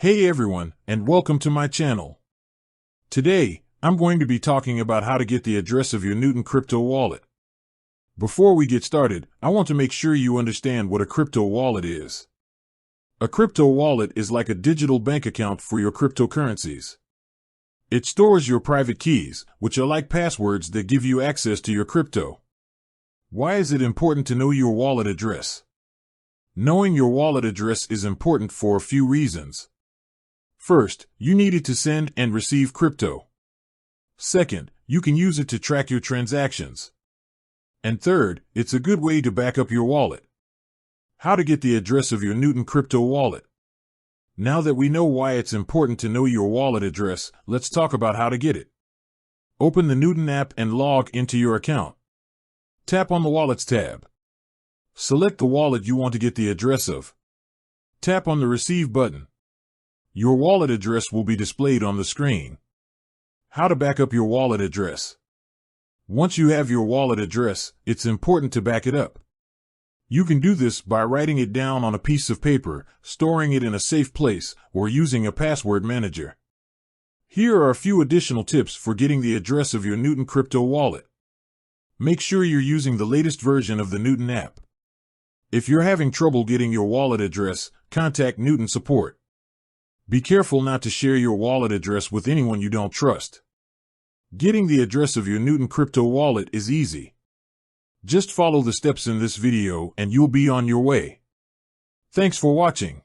Hey everyone, and welcome to my channel. Today, I'm going to be talking about how to get the address of your Newton crypto wallet. Before we get started, I want to make sure you understand what a crypto wallet is. A crypto wallet is like a digital bank account for your cryptocurrencies. It stores your private keys, which are like passwords that give you access to your crypto. Why is it important to know your wallet address? Knowing your wallet address is important for a few reasons. First, you need it to send and receive crypto. Second, you can use it to track your transactions. And third, it's a good way to back up your wallet. How to get the address of your Newton crypto wallet. Now that we know why it's important to know your wallet address, let's talk about how to get it. Open the Newton app and log into your account. Tap on the Wallets tab. Select the wallet you want to get the address of. Tap on the Receive button. Your wallet address will be displayed on the screen. How to back up your wallet address. Once you have your wallet address, it's important to back it up. You can do this by writing it down on a piece of paper, storing it in a safe place, or using a password manager. Here are a few additional tips for getting the address of your Newton crypto wallet. Make sure you're using the latest version of the Newton app. If you're having trouble getting your wallet address, contact Newton support. Be careful not to share your wallet address with anyone you don't trust. Getting the address of your Newton crypto wallet is easy. Just follow the steps in this video and you'll be on your way. Thanks for watching.